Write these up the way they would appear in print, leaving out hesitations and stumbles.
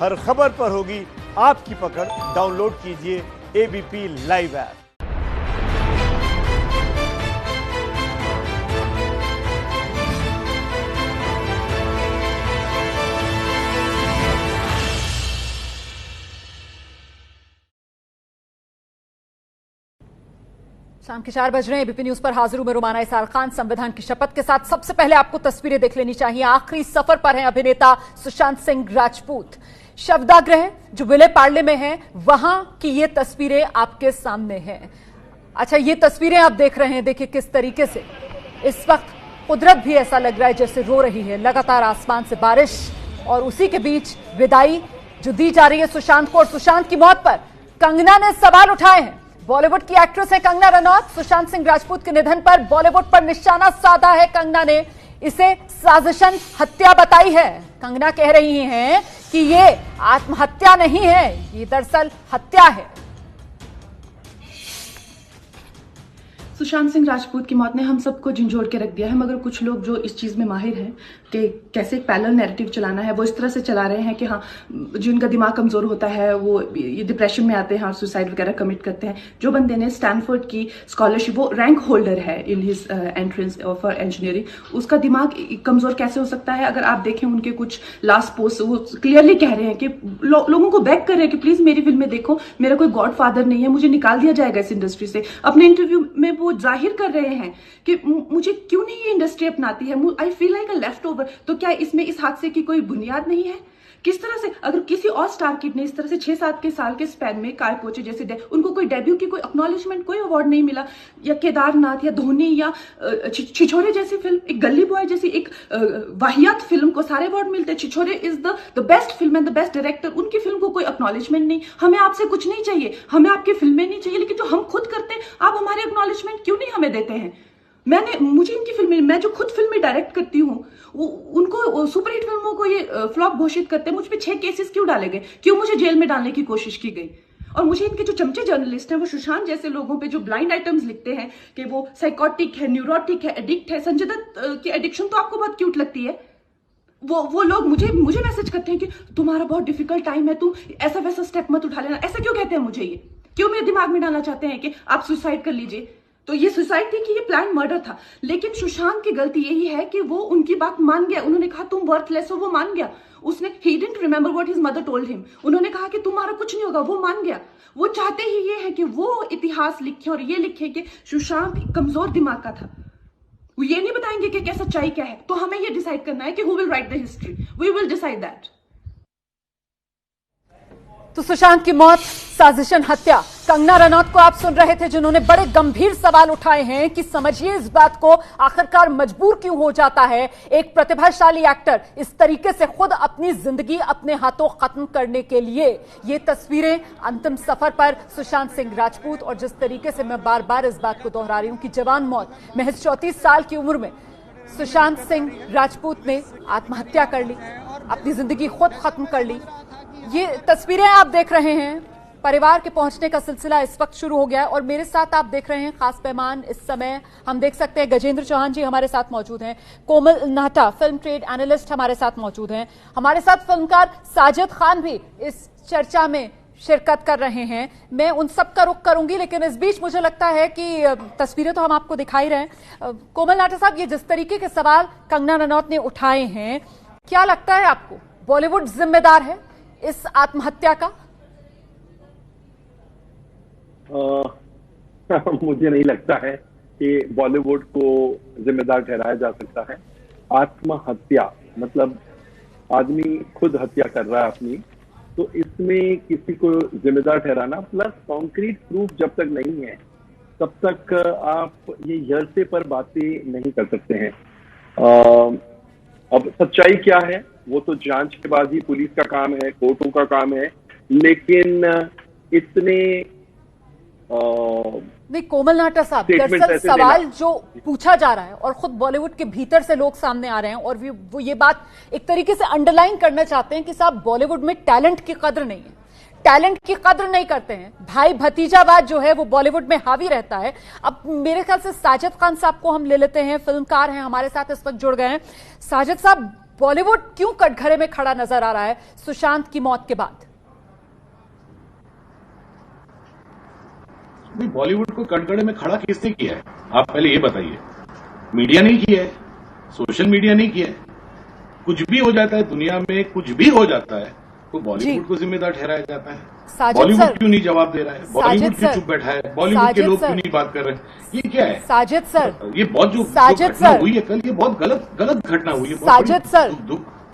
हर खबर पर होगी आपकी पकड़। डाउनलोड कीजिए एबीपी लाइव ऐप। शाम के 4 बज रहे हैं। एबीपी न्यूज पर हाजिर हूं मैं रुमाना इसार खान संविधान की शपथ के साथ। सबसे पहले आपको तस्वीरें देख लेनी चाहिए। आखिरी सफर पर हैं अभिनेता सुशांत सिंह राजपूत। शवदाह जो विले पार्ले में है वहां की ये तस्वीरें आपके सामने हैं। अच्छा, ये तस्वीरें आप देख रहे हैं, देखिए किस तरीके से इस वक्त कुदरत भी ऐसा लग रहा है जैसे रो रही है। लगातार आसमान से बारिश और उसी के बीच विदाई जो दी जा रही है सुशांत को। और सुशांत की मौत पर कंगना ने सवाल उठाए हैं। बॉलीवुड की एक्ट्रेस है कंगना रनौत। सुशांत सिंह राजपूत के निधन पर बॉलीवुड पर निशाना साधा है। कंगना ने इसे साजिशन हत्या बताई है। कंगना कह रही हैं कि ये आत्महत्या नहीं है, ये दरअसल हत्या है। सुशांत सिंह राजपूत की मौत ने हम सबको झंझोड़ के रख दिया है, मगर कुछ लोग जो इस चीज़ में माहिर हैं कि कैसे एक पैरेलल नैरेटिव चलाना है, वो इस तरह से चला रहे हैं कि हाँ, जिनका दिमाग कमज़ोर होता है वो ये डिप्रेशन में आते हैं और सुसाइड वगैरह कमिट करते हैं। जो बंदे ने स्टैनफोर्ड की स्कॉलरशिप, वो रैंक होल्डर है in his entrance for engineering, उसका दिमाग कमज़ोर कैसे हो सकता है? अगर आप देखें उनके कुछ लास्ट पोस्ट, वो क्लियरली कह रहे हैं कि लोगों को बैक कर रहे हैं कि प्लीज़ मेरी फिल्में देखो, मेरा कोई गॉड फादर नहीं है, मुझे निकाल दिया जाएगा इस इंडस्ट्री से। अपने इंटरव्यू में वो जाहिर कर रहे हैं कि मुझे क्यों नहीं ये इंडस्ट्री अपनाती है, I feel like a left over. तो क्या इसमें इस हादसे की कोई बुनियाद नहीं है? किस तरह से अगर किसी और स्टार किड ने इस तरह से 6-7 के साल के स्पैन में काय पोचे जैसे उनको कोई डेब्यू की कोई एक्नॉलेजमेंट, कोई अवार्ड नहीं मिला, या केदारनाथ या धोनी या छिछोरे जैसी फिल्म, एक गली बॉय जैसी एक वाहियात फिल्म को सारे अवार्ड मिलते। Chhichhore is the best film and the best director, उनकी फिल्म को कोई एक्नॉलेजमेंट नहीं। हमें आपसे कुछ नहीं चाहिए, हमें आपकी फिल्में नहीं चाहिए, लेकिन जो हम खुद करते हैं आप हमारे एक्नॉलेजमेंट क्यों नहीं हमें देते हैं? मुझे इनकी फिल्में, मैं जो खुद फिल्में डायरेक्ट करती हूँ, उनको सुपरहिट फिल्मों को ये फ्लॉप घोषित करते हैं। मुझ पे 6 केसेस क्यों डाले गए? क्यों मुझे जेल में डालने की कोशिश की गई? और मुझे इनके जो चमचे जर्नलिस्ट हैं, वो सुशांत जैसे लोगों पे जो ब्लाइंड आइटम्स लिखते हैं कि वो साइकोटिक है, न्यूरोटिक है, एडिक्ट है। संजय दत्त की एडिक्शन तो आपको बहुत क्यूट लगती है। वो लोग मुझे मैसेज करते हैं कि तुम्हारा बहुत डिफिकल्ट टाइम है, तुम ऐसा वैसा स्टेप मत उठा लेना। ऐसा क्यों कहते हैं मुझे? ये क्यों मेरे दिमाग में डालना चाहते हैं कि आप सुसाइड कर लीजिए? तो ये सुसाइड थी कि ये प्लान मर्डर था? लेकिन सुशांत की गलती यही है कि वो उनकी बात मान गया। उन्होंने कहा तुम वर्थलेस हो, वो मान गया। उसने he didn't remember what his mother told him. उन्होंने कहा कि तुम्हारा कुछ नहीं होगा, वो मान गया। वो चाहते ही ये है कि वो इतिहास लिखे और ये लिखे कि सुशांत कमजोर दिमाग का था। वो ये नहीं बताएंगे कि क्या सच्चाई क्या है। तो हमें ये डिसाइड करना है कि who will write the history, we will decide that. तो सुशांत की मौत साजिशन हत्या। कंगना रनौत को आप सुन रहे थे, जिन्होंने बड़े गंभीर सवाल उठाए हैं कि समझिए इस बात को, आखिरकार मजबूर क्यों हो जाता है एक प्रतिभाशाली एक्टर इस तरीके से खुद अपनी जिंदगी अपने हाथों खत्म करने के लिए। ये तस्वीरें अंतिम सफर पर सुशांत सिंह राजपूत, और जिस तरीके से मैं बार बार इस बात को दोहरा रही हूं कि जवान मौत, महज 34 साल की उम्र में सुशांत सिंह राजपूत ने आत्महत्या कर ली, अपनी जिंदगी खुद खत्म कर ली। ये तस्वीरें आप देख रहे हैं, परिवार के पहुंचने का सिलसिला इस वक्त शुरू हो गया है। और मेरे साथ आप देख रहे हैं खास मेहमान, इस समय हम देख सकते हैं गजेंद्र चौहान जी हमारे साथ मौजूद हैं, कोमल नाहटा फिल्म ट्रेड एनालिस्ट हमारे साथ मौजूद हैं, हमारे साथ फिल्मकार साजिद खान भी इस चर्चा में शिरकत कर रहे हैं। मैं उन सब का रुख करूंगी, लेकिन इस बीच मुझे लगता है कि तस्वीरें तो हम आपको दिखाई रहे हैं। कोमल नाहटा साहब, ये जिस तरीके के सवाल कंगना रनौत ने उठाए हैं, क्या लगता है आपको बॉलीवुड जिम्मेदार है इस आत्महत्या का? मुझे नहीं लगता है कि बॉलीवुड को जिम्मेदार ठहराया जा सकता है। आत्महत्या मतलब आदमी खुद हत्या कर रहा है अपनी, तो इसमें किसी को जिम्मेदार ठहराना, प्लस कॉन्क्रीट प्रूफ जब तक नहीं है तब तक आप ये हेरसे पर बातें नहीं कर सकते हैं। अब सच्चाई क्या है वो तो जांच के बाद ही पुलिस का काम है, कोर्टों का काम है, लेकिन इतने नहीं कोमल नाहटा साहब, दरअसल सवाल जो पूछा जा रहा है और खुद बॉलीवुड के भीतर से लोग सामने आ रहे हैं और वो ये बात एक तरीके से अंडरलाइन करना चाहते हैं कि साहब बॉलीवुड में टैलेंट की कद्र नहीं है, टैलेंट की कद्र नहीं करते हैं, भाई भतीजावाद जो है वो बॉलीवुड में हावी रहता है। अब मेरे ख्याल से साजिद खान साहब को हम ले लेते हैं, फिल्मकार हैं, हमारे साथ इस वक्त जुड़ गए हैं। साजिद साहब, बॉलीवुड क्यों कटघरे में खड़ा नजर आ रहा है सुशांत की मौत के बाद? बॉलीवुड को कटघरे में खड़ा किसने किया है, आप पहले ये बताइए। मीडिया नहीं किया है, सोशल मीडिया नहीं किया है। कुछ भी हो जाता है दुनिया में, कुछ भी हो जाता है तो बॉलीवुड को जिम्मेदार ठहराया जाता है। बॉलीवुड क्यों नहीं जवाब दे रहा है, बॉलीवुड क्यों चुप बैठा है, बॉलीवुड के लोग क्यों नहीं बात कर रहे हैं, ये क्या है? साजिद सर, ये बहुत जो घटना हुई है कल, ये बहुत गलत घटना हुई है।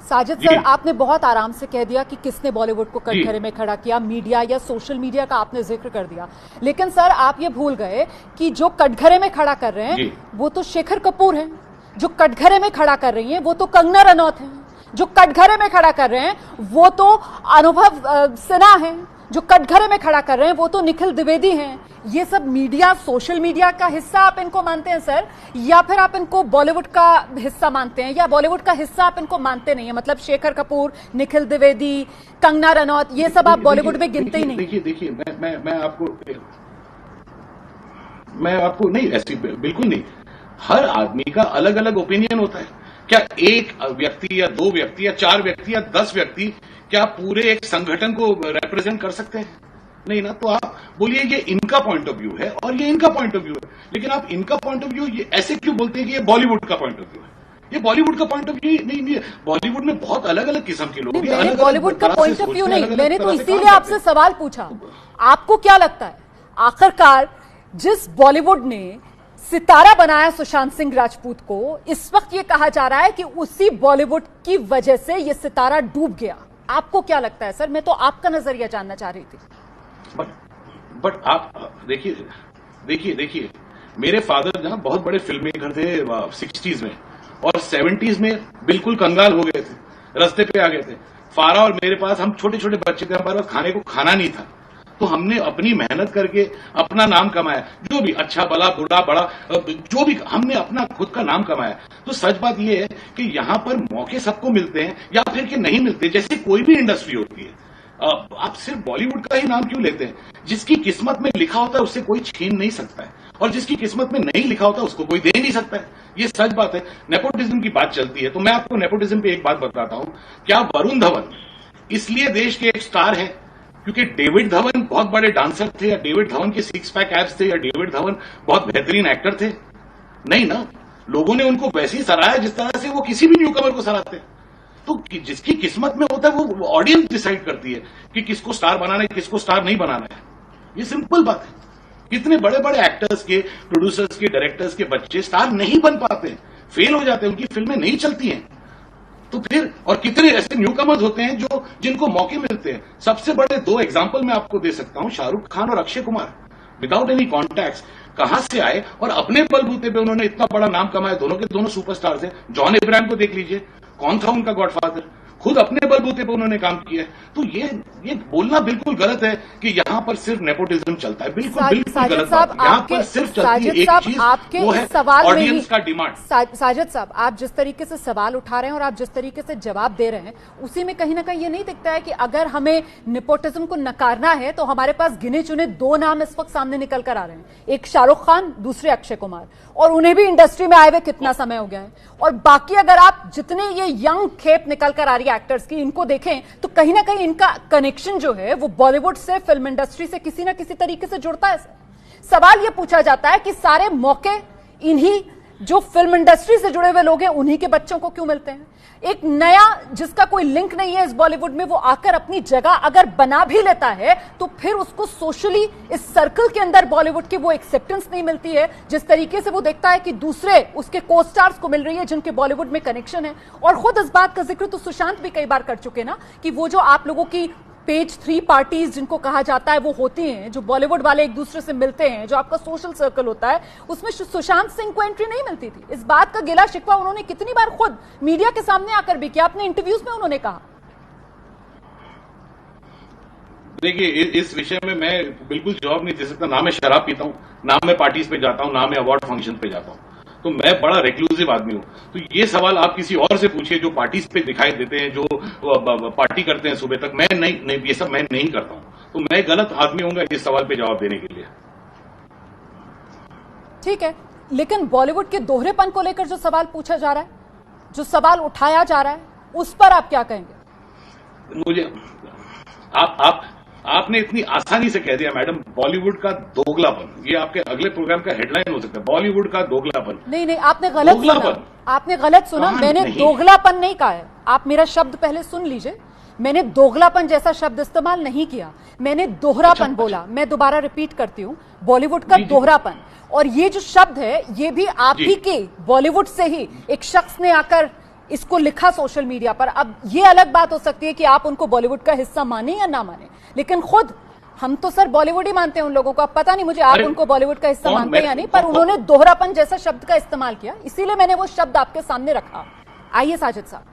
साजिद सर, आपने बहुत आराम से कह दिया कि किसने बॉलीवुड को कटघरे में खड़ा किया, मीडिया या सोशल मीडिया का आपने जिक्र कर दिया। लेकिन सर आप ये भूल गए कि जो कटघरे में खड़ा कर रहे हैं वो तो शेखर कपूर हैं, जो कटघरे में खड़ा कर रही हैं वो तो कंगना रनौत हैं, जो कटघरे में खड़ा कर रहे हैं वो तो अनुभव सिन्हा हैं, जो कटघरे में खड़ा कर रहे हैं वो तो निखिल द्विवेदी हैं। ये सब मीडिया, सोशल मीडिया का हिस्सा आप इनको मानते हैं सर, या फिर आप इनको बॉलीवुड का हिस्सा मानते हैं, या बॉलीवुड का हिस्सा आप इनको मानते नहीं है? मतलब शेखर कपूर, निखिल द्विवेदी, कंगना रनौत, ये सब आप बॉलीवुड में गिनते ही नहीं? देखिए मैं आपको नहीं, ऐसी बिल्कुल नहीं। हर आदमी का अलग अलग ओपिनियन होता है। क्या एक व्यक्ति या दो व्यक्ति या चार व्यक्ति या 10 व्यक्ति क्या पूरे एक संगठन को रिप्रेजेंट कर सकते हैं? नहीं ना। तो आप बोलिए ये इनका पॉइंट ऑफ व्यू है और ये इनका पॉइंट ऑफ व्यू है, लेकिन आप इनका पॉइंट ऑफ व्यू ये ऐसे क्यों बोलते हैं कि ये बॉलीवुड का पॉइंट ऑफ व्यू है? ये बॉलीवुड का पॉइंट ऑफ व्यू नहीं है। बॉलीवुड में बहुत अलग अलग किस्म के लोग हैं। बॉलीवुड का पॉइंट ऑफ व्यू नहीं, मैंने तो इसीलिए आपसे सवाल पूछा। आपको क्या लगता है आखिरकार जिस बॉलीवुड ने सितारा बनाया सुशांत सिंह राजपूत को, इस वक्त ये कहा जा रहा है कि उसी बॉलीवुड की वजह से ये सितारा डूब गया। आपको क्या लगता है सर? मैं तो आपका नजरिया जानना चाह रही थी। बट आप देखिए मेरे फादर ना बहुत बड़े फिल्म मेकर थे 60s में, और 70s में बिल्कुल कंगाल हो गए थे, रास्ते पे आ गए थे। फारा और मेरे पास, हम छोटे छोटे बच्चे थे, हमारे पास खाने को खाना नहीं था, तो हमने अपनी मेहनत करके अपना नाम कमाया। जो भी अच्छा भला बुरा बड़ा जो भी, हमने अपना खुद का नाम कमाया। तो सच बात यह है कि यहां पर मौके सबको मिलते हैं या फिर कि नहीं मिलते, जैसे कोई भी इंडस्ट्री होती है। आप सिर्फ बॉलीवुड का ही नाम क्यों लेते हैं? जिसकी किस्मत में लिखा होता है उससे कोई छीन नहीं सकता है, और जिसकी किस्मत में नहीं लिखा होता उसको कोई दे नहीं सकता है। ये सच बात है। नेपोटिज्म की बात चलती है तो मैं आपको नेपोटिज्म पे एक बात बताता हूं। क्या वरुण धवन इसलिए देश के एक स्टार है क्योंकि डेविड धवन बहुत बड़े डांसर थे, या डेविड धवन के 6 पैक एब्स थे, या डेविड धवन बहुत बेहतरीन एक्टर थे? नहीं ना। लोगों ने उनको वैसे ही सराहा जिस तरह से वो किसी भी न्यूकमर को सराहते। तो जिसकी किस्मत में होता है वो ऑडियंस डिसाइड करती है कि किसको स्टार बनाना है, किसको स्टार नहीं बनाना है। ये सिंपल बात है। कितने बड़े बड़े एक्टर्स के, प्रोड्यूसर्स के, डायरेक्टर्स के बच्चे स्टार नहीं बन पाते, फेल हो जाते हैं, उनकी फिल्में नहीं चलती हैं। तो फिर और कितने ऐसे न्यूकमर्स होते हैं जो जिनको मौके मिलते हैं। सबसे बड़े 2 एग्जांपल मैं आपको दे सकता हूं, शाहरुख खान और Akshay Kumar. Without any contacts कहां से आए और अपने बलबूते पे उन्होंने इतना बड़ा नाम कमाया। दोनों के दोनों सुपरस्टार थे। जॉन अब्राहम को देख लीजिए, कौन था उनका गॉडफादर, खुद अपने बलबूते पे उन्होंने काम किया है। तो ये बोलना बिल्कुल गलत है कि यहां पर सिर्फ नेपोटिज्म चलता है। बिल्कुल गलत बात है। यहां पर सिर्फ चलती है एक चीज, वो है ऑडियंस का डिमांड। साजिद साहब, आप जिस तरीके से सवाल उठा रहे हैं और आप जिस तरीके से जवाब दे रहे हैं, उसी में कहीं ना कहीं ये नहीं दिखता है कि अगर हमें नेपोटिज्म को नकारना है तो हमारे पास गिने चुने 2 नाम इस वक्त सामने निकल कर आ रहे हैं। एक शाहरुख खान, दूसरे अक्षय कुमार, और उन्हें भी इंडस्ट्री में आए हुए कितना समय हो गया है। और बाकी अगर आप जितने ये यंग खेप निकल कर आ रही है एक्टर्स की, इनको देखें तो कहीं ना कहीं इनका कनेक्शन जो है वो बॉलीवुड से, फिल्म इंडस्ट्री से किसी ना किसी तरीके से जुड़ता है। सवाल ये पूछा जाता है कि सारे मौके इन्हीं जो फिल्म इंडस्ट्री से जुड़े हुए लोग हैं उन्हीं के बच्चों को क्यों मिलते हैं? एक नया जिसका कोई लिंक नहीं है इस बॉलीवुड में, वो आकर अपनी जगह अगर बना भी लेता है तो फिर उसको सोशली इस सर्कल के अंदर बॉलीवुड की वो एक्सेप्टेंस नहीं मिलती है जिस तरीके से वो देखता है कि दूसरे उसके को स्टार्स को मिल रही है जिनके बॉलीवुड में कनेक्शन है। और खुद इस बात का जिक्र तो सुशांत भी कई बार कर चुके ना कि वो जो आप लोगों की पेज 3 पार्टीज जिनको कहा जाता है वो होती हैं, जो बॉलीवुड वाले एक दूसरे से मिलते हैं, जो आपका सोशल सर्कल होता है, उसमें सुशांत सिंह को एंट्री नहीं मिलती थी। इस बात का गिला शिकवा उन्होंने कितनी बार खुद मीडिया के सामने आकर भी किया, अपने इंटरव्यूज में उन्होंने कहा। देखिए इस विषय में मैं बिल्कुल जवाब नहीं दे सकता। ना मैं शराब पीता हूं, ना मैं पार्टीज पे जाता हूं, ना मैं अवार्ड फंक्शन पे जाता हूं। तो मैं बड़ा रेक्लूसिव आदमी हूं। तो ये सवाल आप किसी और से पूछिए जो पार्टीज पे दिखाई देते हैं, जो पार्टी करते हैं सुबह तक। मैं नहीं ये सब मैं नहीं करता हूं। तो मैं गलत आदमी होऊंगा इस सवाल पे जवाब देने के लिए। ठीक है, लेकिन बॉलीवुड के दोहरेपन को लेकर जो सवाल पूछा जा रहा है, जो सवाल उठाया जा रहा है, उस पर आप क्या कहेंगे? मुझे आपने इतनी आसानी से कह दिया मैडम, बॉलीवुड का दोगलापन। ये आपके अगले प्रोग्राम का हेडलाइन हो सकता है, बॉलीवुड का दोगलापन। नहीं, आपने गलत सुना, आपने गलत सुना। मैंने दोगलापन नहीं कहा है, आप मेरा शब्द पहले सुन लीजिए। मैंने दोगलापन जैसा शब्द इस्तेमाल नहीं किया, मैंने दोहरापन बोला। मैं दोबारा रिपीट करती हूं, बॉलीवुड का दोहरापन। और ये जो शब्द है ये भी आप ही के बॉलीवुड से ही एक शख्स ने आकर इसको लिखा सोशल मीडिया पर। अब ये अलग बात हो सकती है कि आप उनको बॉलीवुड का हिस्सा माने या ना माने, लेकिन खुद हम तो सर बॉलीवुड ही मानते हैं उन लोगों को। अब पता नहीं मुझे आप उनको बॉलीवुड का हिस्सा मानते हैं या नहीं, पर उन्होंने दोहरापन जैसा शब्द का इस्तेमाल किया, इसीलिए मैंने वो शब्द आपके सामने रखा। आइए साजिद साहब।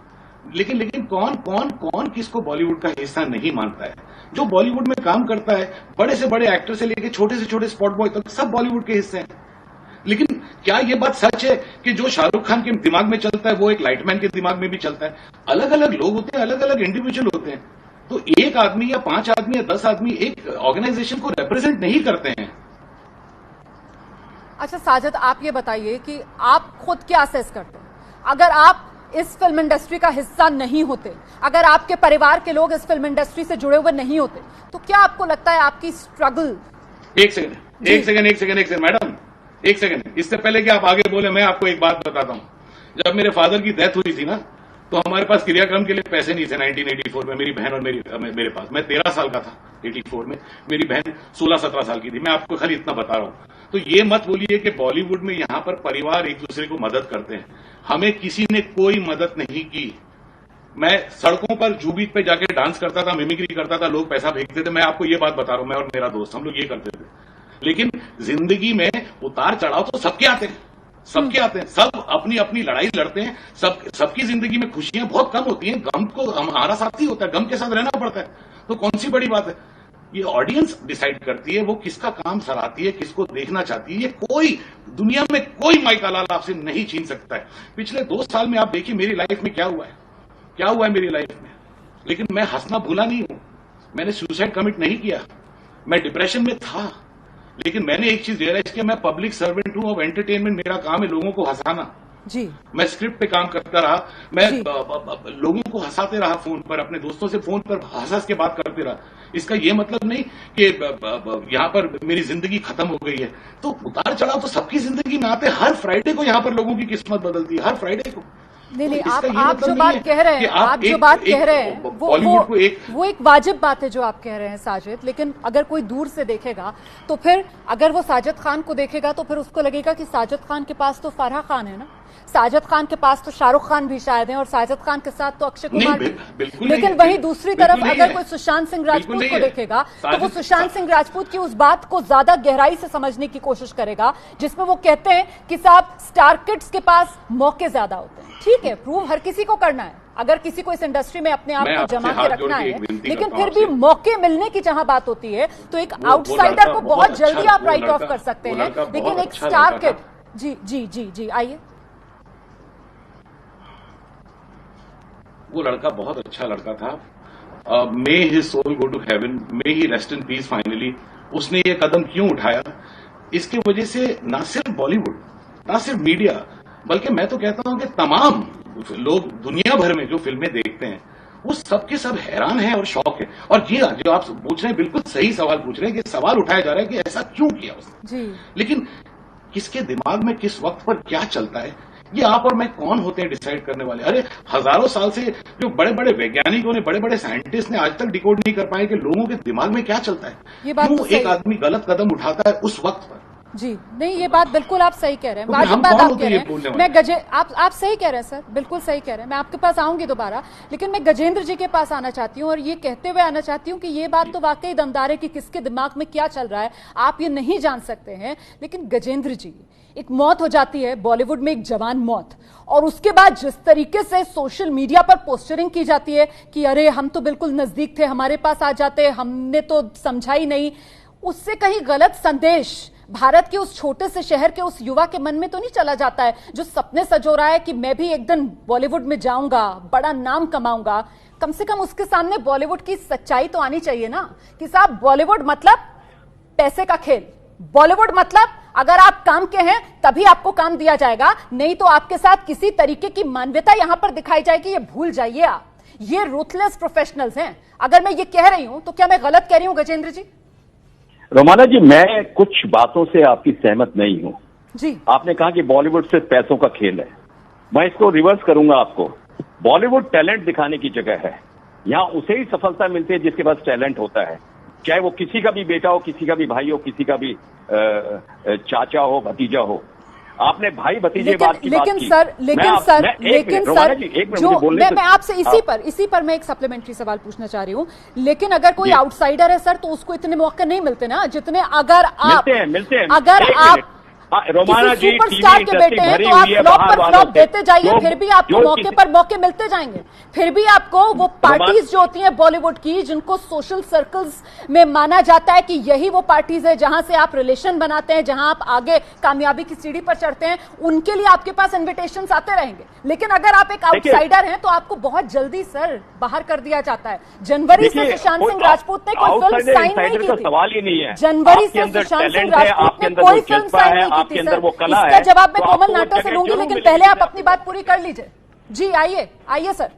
लेकिन कौन किसको बॉलीवुड का हिस्सा नहीं मानता है? जो बॉलीवुड में काम करता है, बड़े से बड़े एक्टर से लेकर छोटे से छोटे स्पॉट बॉय तक, सब बॉलीवुड के हिस्से हैं। लेकिन क्या ये बात सच है कि जो शाहरुख खान के दिमाग में चलता है वो एक लाइटमैन के दिमाग में भी चलता है? अलग अलग लोग होते हैं, अलग अलग इंडिविजुअल होते हैं। तो एक आदमी या 5 आदमी या 10 आदमी एक ऑर्गेनाइजेशन को रिप्रेजेंट नहीं करते हैं। अच्छा साजिद, आप ये बताइए कि आप खुद क्या असेस करते हैं? अगर आप इस फिल्म इंडस्ट्री का हिस्सा नहीं होते, अगर आपके परिवार के लोग इस फिल्म इंडस्ट्री से जुड़े हुए नहीं होते, तो क्या आपको लगता है आपकी स्ट्रगल? एक सेकंड मैडम, एक सेकंड। इससे पहले कि आप आगे बोले, मैं आपको एक बात बताता हूं। जब मेरे फादर की डेथ हुई थी ना, तो हमारे पास क्रियाक्रम के लिए पैसे नहीं थे 1984 में। मेरी बहन और मेरे पास, मैं 13 साल का था 84 में, मेरी बहन 16-17 साल की थी। मैं आपको खाली इतना बता रहा हूं। तो ये मत बोलिए कि बॉलीवुड में यहां पर परिवार एक दूसरे को मदद करते हैं। हमें किसी ने कोई मदद नहीं की। मैं सड़कों पर जू बीच पे जाके डांस करता था, मिमिक्री करता था, लोग पैसा भेजते थे। मैं आपको ये बात बता रहा हूं, मैं और मेरा दोस्त हम लोग ये करते थे। लेकिन जिंदगी में उतार चढ़ाव तो सबके आते हैं, सब अपनी अपनी लड़ाई लड़ते हैं। सबकी जिंदगी में खुशियां बहुत कम होती हैं, गम को हमारा साथी होता है, गम के साथ रहना पड़ता है। तो कौन सी बड़ी बात है? ये ऑडियंस डिसाइड करती है वो किसका काम सराहती है, किसको देखना चाहती है। ये कोई दुनिया में कोई माइका लाल आपसे नहीं छीन सकता है। पिछले 2 साल में आप देखिए मेरी लाइफ में क्या हुआ है मेरी लाइफ में। लेकिन मैं हंसना भूला नहीं हूं। मैंने सुसाइड कमिट नहीं किया, मैं डिप्रेशन में था, लेकिन मैंने एक चीज रियलाइज किया, मैं पब्लिक सर्वेंट हूं। अब एंटरटेनमेंट मेरा काम है लोगों को हंसाना। जी, मैं स्क्रिप्ट पे काम करता रहा, मैं लोगों को हंसाते रहा, फोन पर अपने दोस्तों से फोन पर हंस के बात करते रहा। इसका ये मतलब नहीं कि यहाँ पर मेरी जिंदगी खत्म हो गई है। तो उतार चढ़ाव तो सबकी जिंदगी में आते हैं। हर फ्राइडे को यहाँ पर लोगों की किस्मत बदलती है, हर फ्राइडे को। नहीं, आप जो बात कह रहे हैं, वो एक वाजिब बात है जो आप कह रहे हैं साजिद। लेकिन अगर कोई दूर से देखेगा तो फिर अगर वो साजिद खान को देखेगा तो फिर उसको लगेगा कि साजिद खान के पास तो फराह खान है ना, साजिद खान के पास तो शाहरुख खान भी शायद हैं, और साजिद खान के साथ तो अक्षय कुमार भी। लेकिन वहीं दूसरी तरफ अगर कोई सुशांत सिंह राजपूत को देखेगा तो वो सुशांत सिंह राजपूत की उस बात को ज्यादा गहराई से समझने की कोशिश करेगा जिसमें वो कहते हैं कि साहब स्टार किड्स के पास मौके ज्यादा होते हैं। ठीक है, प्रूव हर किसी को करना है, अगर किसी को इस इंडस्ट्री में अपने आप को जमा के रखना है, लेकिन फिर भी मौके मिलने की जहां बात होती है तो एक आउटसाइडर को बहुत जल्दी आप राइट ऑफ कर सकते हैं, लेकिन एक स्टार किड। जी आइए। वो लड़का बहुत अच्छा लड़का था। May his soul go to heaven, may he rest in peace finally. उसने ये कदम क्यों उठाया? इसकी वजह से ना सिर्फ बॉलीवुड, ना सिर्फ मीडिया, बल्कि मैं तो कहता हूं कि तमाम लोग दुनिया भर में जो फिल्में देखते हैं वो सबके सब हैरान है और शौक है। और जी हाँ, जो आप पूछ रहे हैं बिल्कुल सही सवाल पूछ रहे हैं कि सवाल उठाया जा रहा है कि ऐसा क्यों किया उसने। लेकिन किसके दिमाग में किस वक्त पर क्या चलता है, ये आप और मैं कौन होते हैं डिसाइड करने वाले? अरे हजारों साल से जो बड़े बड़े वैज्ञानिकों ने, बड़े बड़े साइंटिस्ट ने आज तक डिकोड नहीं कर पाए कि लोगों के दिमाग में क्या चलता है, क्यों एक आदमी गलत कदम उठाता है उस वक्त पर। जी नहीं, ये बात बिल्कुल आप सही कह रहे हैं, वाजिब बात आप कह रहे हैं। आप सही कह रहे हैं सर, बिल्कुल सही कह रहे हैं। मैं आपके पास आऊंगी दोबारा, लेकिन मैं गजेंद्र जी के पास आना चाहती हूँ और ये कहते हुए आना चाहती हूँ कि ये बात तो वाकई दमदार है कि किसके दिमाग में क्या चल रहा है आप ये नहीं जान सकते हैं। लेकिन गजेंद्र जी, एक मौत हो जाती है बॉलीवुड में, एक जवान मौत, और उसके बाद जिस तरीके से सोशल मीडिया पर पोस्टरिंग की जाती है कि अरे हम तो बिल्कुल नजदीक थे, हमारे पास आ जाते, हमने तो समझा ही नहीं, उससे कहीं गलत संदेश भारत के उस छोटे से शहर के उस युवा के मन में तो नहीं चला जाता है जो सपने सजो रहा है कि मैं भी एक दिन बॉलीवुड में जाऊंगा, बड़ा नाम कमाऊंगा। कम से कम उसके सामने बॉलीवुड की सच्चाई तो आनी चाहिए ना कि साहब बॉलीवुड मतलब पैसे का खेल, बॉलीवुड मतलब अगर आप काम के हैं तभी आपको काम दिया जाएगा, नहीं तो आपके साथ किसी तरीके की मानवीयता यहां पर दिखाई जाएगी, ये भूल जाइए आप। ये रूथलेस प्रोफेशनल्स हैं। अगर मैं ये कह रही हूं तो क्या मैं गलत कह रही हूं गजेंद्र जी? रोमाना जी, मैं कुछ बातों से आपकी सहमत नहीं हूं जी। आपने कहा कि बॉलीवुड सिर्फ पैसों का खेल है। मैं इसको रिवर्स करूंगा आपको। बॉलीवुड टैलेंट दिखाने की जगह है। यहां उसे ही सफलता मिलती है जिसके पास टैलेंट होता है, चाहे वो किसी का भी बेटा हो, किसी का भी भाई हो, किसी का भी चाचा हो, भतीजा हो। आपने भाई भतीजे बात की बात की। लेकिन सर जो मैं आपसे इसी पर मैं एक सप्लीमेंट्री सवाल पूछना चाह रही हूं। लेकिन अगर कोई आउटसाइडर है सर तो उसको इतने मौके नहीं मिलते ना जितने अगर आप मिलते हैं। अगर आप रोमाना जी सुपरस्टार के बेटे हैं तो आप फ्लॉप पर फ्लॉप देते जाइए, फिर भी आपको मौके पर मौके मिलते जाएंगे। फिर भी आपको वो पार्टीज जो होती हैं बॉलीवुड की, जिनको सोशल सर्कल्स में माना जाता है कि यही वो पार्टीज है जहां से आप रिलेशन बनाते हैं, जहां आप आगे कामयाबी की सीढ़ी पर चढ़ते हैं, उनके लिए आपके पास इन्विटेशंस आते रहेंगे। लेकिन अगर आप एक आउटसाइडर हैं तो आपको बहुत जल्दी सर बाहर कर दिया जाता है। जनवरी से सुशांत सिंह राजपूत ने कोई फिल्म साइन नहीं की थी। सवाल ही नहीं है। जनवरी से सुशांत सिंह राजपूत ने कोई फिल्म साइन नहीं की थी सर। इसका जवाब मैं कोमल नाटा से लूंगी, लेकिन पहले आप अपनी बात पूरी कर लीजिए। जी आइए सर।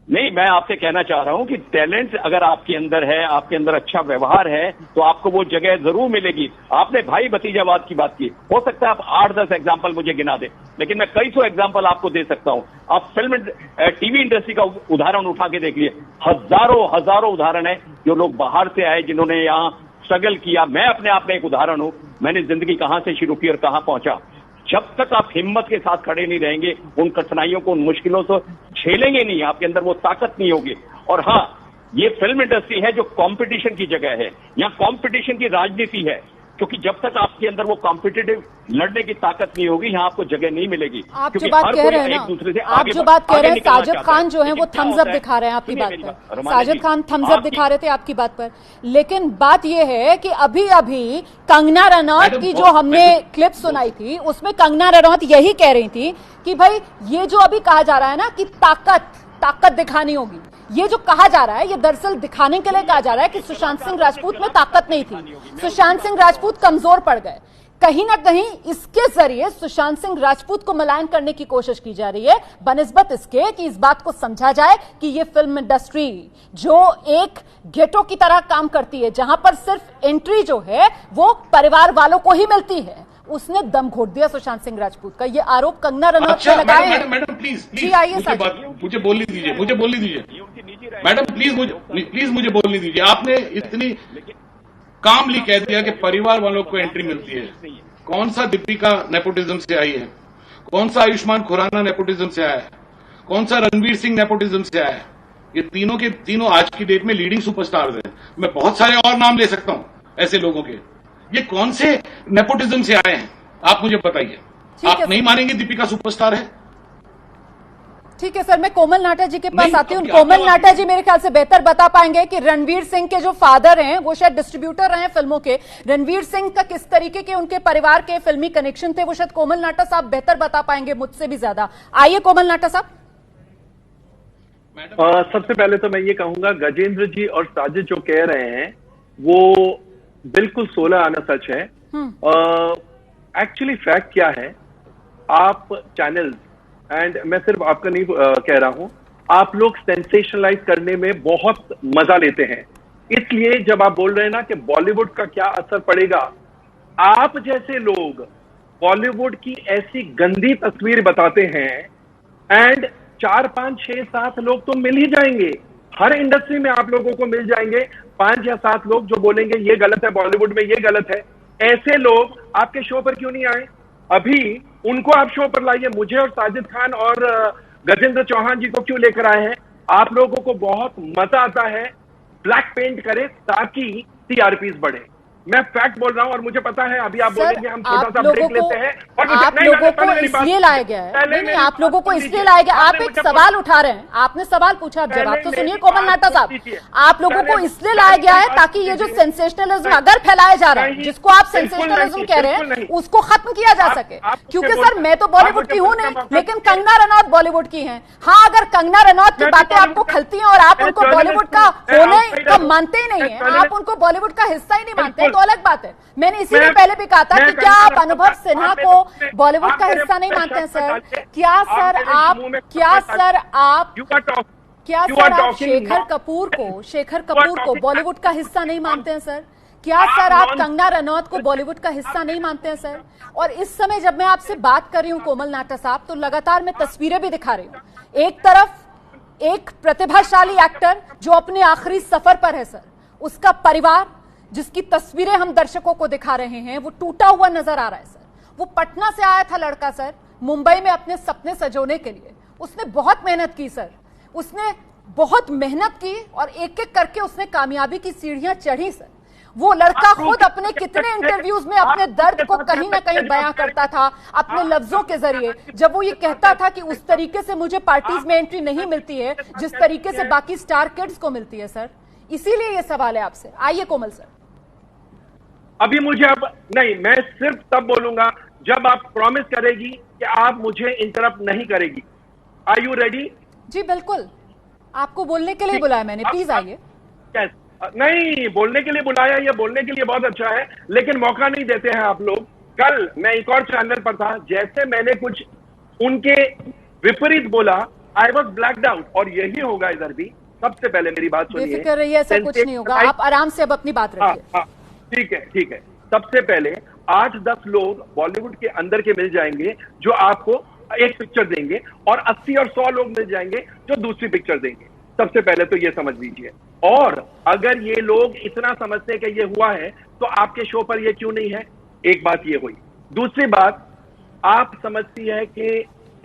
नहीं, मैं आपसे कहना चाह रहा हूं कि टैलेंट अगर आपके अंदर है, आपके अंदर अच्छा व्यवहार है, तो आपको वो जगह जरूर मिलेगी। आपने भाई भतीजावाद की बात की, हो सकता है आप 8-10 एग्जाम्पल मुझे गिना दे, लेकिन मैं कई सौ एग्जाम्पल आपको दे सकता हूं। आप फिल्म टीवी इंडस्ट्री का उदाहरण उठा के देख लिए, हजारों उदाहरण है जो लोग बाहर से आए, जिन्होंने यहाँ स्ट्रगल किया। मैं अपने आप में एक उदाहरण हूं। मैंने जिंदगी कहां से शुरू की और कहां पहुंचा। जब तक आप हिम्मत के साथ खड़े नहीं रहेंगे, उन कठिनाइयों को, उन मुश्किलों से झेलेंगे नहीं, आपके अंदर वो ताकत नहीं होगी। और हाँ, ये फिल्म इंडस्ट्री है जो कंपटीशन की जगह है। यहाँ कंपटीशन की राजनीति है, क्योंकि जब तक आपके अंदर वो कॉम्पिटिटिव लड़ने की ताकत नहीं होगी, यहाँ आपको जगह नहीं मिलेगी। आप जो बात कह रहे हैं ना, आप जो बात कह रहे हैं, साजिद खान जो है वो थम्स अप दिखा रहे हैं आपकी बात पर। साजिद खान थम्स अप दिखा रहे थे आपकी बात पर। लेकिन बात ये है कि अभी कंगना रनौत की जो हमने क्लिप सुनाई थी, उसमें कंगना रनौत यही कह रही थी कि भाई ये जो अभी कहा जा रहा है ना कि ताकत दिखानी होगी, ये जो कहा जा रहा है ये दरअसल दिखाने के लिए कहा जा रहा है कि सुशांत सिंह राजपूत में ताकत नहीं थी, सुशांत सिंह राजपूत कमजोर पड़ गए। कहीं ना कहीं इसके जरिए सुशांत सिंह राजपूत को मलायन करने की कोशिश की जा रही है, बनिस्बत इसके कि इस बात को समझा जाए कि ये फिल्म इंडस्ट्री जो एक गेटो की तरह काम करती है, जहां पर सिर्फ एंट्री जो है वो परिवार वालों को ही मिलती है, उसने दम घोट दिया सुशांत सिंह राजपूत का। ये आरोप कंगना रनौत पे लगाए हैं। मैडम प्लीज जी आइए सर, मुझे बोलने दीजिए मैडम, प्लीज मुझे बोलने दीजिए। आपने इतनी कामली कह दिया कि परिवार वालों को एंट्री मिलती है। कौन सा दीपिका नेपोटिज्म से आई है? कौन सा आयुष्मान खुराना नेपोटिज्म से आया है? कौन सा रणवीर सिंह नेपोटिज्म से आया है? ये तीनों के तीनों आज की डेट में लीडिंग सुपरस्टार्स हैं। मैं बहुत सारे और नाम ले सकता हूं ऐसे लोगों के। ये कौन से नेपोटिज्म से आए हैं, आप मुझे बताइए। आप नहीं मानेंगे दीपिका सुपरस्टार है? ठीक है सर, मैं कोमल नाटा जी के पास आती हूँ। कोमल नाटा जी मेरे ख्याल से बेहतर बता पाएंगे कि रणवीर सिंह के जो फादर हैं वो शायद डिस्ट्रीब्यूटर रहे हैं फिल्मों के। रणवीर सिंह का किस तरीके के उनके परिवार के फिल्मी कनेक्शन थे, वो शायद कोमल नाटा साहब बेहतर बता पाएंगे मुझसे भी ज्यादा। आइए कोमल नाटा साहब। सबसे पहले तो मैं ये कहूंगा, गजेंद्र जी और साजिद जो कह रहे हैं वो बिल्कुल 16 आना सच है। एक्चुअली फैक्ट क्या है, आप चैनल्स, एंड मैं सिर्फ आपका नहीं कह रहा हूं, आप लोग सेंसेशनलाइज करने में बहुत मजा लेते हैं। इसलिए जब आप बोल रहे हैं ना कि बॉलीवुड का क्या असर पड़ेगा, आप जैसे लोग बॉलीवुड की ऐसी गंदी तस्वीर बताते हैं, एंड 4, 5, 6, 7 लोग तो मिल ही जाएंगे। हर इंडस्ट्री में आप लोगों को मिल जाएंगे 5 या 7 लोग जो बोलेंगे ये गलत है, बॉलीवुड में ये गलत है। ऐसे लोग आपके शो पर क्यों नहीं आए? अभी उनको आप शो पर लाइए। मुझे और साजिद खान और गजेंद्र चौहान जी को क्यों लेकर आए हैं? आप लोगों को बहुत मजा आता है ब्लैक पेंट करे ताकि टीआरपीज बढ़े। मैं फैक्ट बोल रहा हूं और मुझे पता है अभी आप बोलेंगे हम छोटा सा ब्रेक लेते हैं। और आप लोगों को इसलिए लाया गया है, नहीं आप लोगों को इसलिए लाया गया। आप एक सवाल उठा रहे हैं, आपने सवाल पूछा, आप जवाब तो सुनिए कोमल नाटा साहब। आप लोगों को इसलिए लाया गया है ताकि ये जो सेंसेशनलिज्म अगर फैलाया जा रहा है, जिसको आप सेंसेशनलिज्म कह रहे हैं, उसको खत्म किया जा सके। क्योंकि सर मैं तो बॉलीवुड की हूं नहीं, लेकिन कंगना रनौत बॉलीवुड की हैं। हाँ, अगर कंगना रनौत की बातें आपको खलती हैं और आप उनको बॉलीवुड का होने का मानते ही नहीं है, आप उनको बॉलीवुड का हिस्सा ही नहीं मानते, तो अलग बात है। मैंने इसीलिए पहले भी कहा था कि क्या आप अनुभव सिन्हा को बॉलीवुड का हिस्सा नहीं मानते हैं सर? क्या सर आप शेखर कपूर को बॉलीवुड का हिस्सा नहीं मानते हैं सर? क्या सर आप कंगना रनौत को बॉलीवुड का हिस्सा नहीं मानते हैं सर? और इस समय जब मैं आपसे बात कर रही हूं कोमल नाहटा साहब, तो लगातार मैं तस्वीरें भी दिखा रही हूं। एक तरफ एक प्रतिभाशाली एक्टर जो अपने आखिरी सफर पर है सर, उसका परिवार जिसकी तस्वीरें हम दर्शकों को दिखा रहे हैं वो टूटा हुआ नजर आ रहा है सर। वो पटना से आया था लड़का सर मुंबई में अपने सपने सजोने के लिए। उसने बहुत मेहनत की सर, उसने बहुत मेहनत की और एक एक करके उसने कामयाबी की सीढ़ियां चढ़ी सर। वो लड़का खुद अपने कितने इंटरव्यूज में अपने दर्द को कहीं ना कहीं बयां करता था अपने लफ्जों के जरिए, जब वो ये कहता था कि उस तरीके से मुझे पार्टीज में एंट्री नहीं मिलती है जिस तरीके से बाकी स्टार किड्स को मिलती है सर। इसीलिए ये सवाल है आपसे। आइए कोमल सर। अभी मुझे अब नहीं, मैं सिर्फ तब बोलूंगा जब आप प्रॉमिस करेगी कि आप मुझे इंटरप्ट नहीं करेगी। Are you ready? जी बिल्कुल, आपको बोलने के लिए बुलाया मैंने, प्लीज आइए। नहीं, बोलने के लिए बुलाया, ये बोलने के लिए बहुत अच्छा है, लेकिन मौका नहीं देते हैं आप लोग। कल मैं एक और चैनल पर था, जैसे मैंने कुछ उनके विपरीत बोला, आई वॉज ब्लैक्ड आउट, और यही होगा इधर भी। सबसे पहले मेरी बात सुनिए, बेफिक्र रहिए, ऐसा कुछ नहीं होगा, आप आराम से अब अपनी बात रखिए। ठीक है, ठीक है। सबसे पहले 8-10 लोग बॉलीवुड के अंदर के मिल जाएंगे जो आपको एक पिक्चर देंगे, और 80 और 100 लोग मिल जाएंगे जो दूसरी पिक्चर देंगे। सबसे पहले तो ये समझ लीजिए। और अगर ये लोग इतना समझते हैं कि ये हुआ है, तो आपके शो पर ये क्यों नहीं है? एक बात ये हुई। दूसरी बात, आप समझती है कि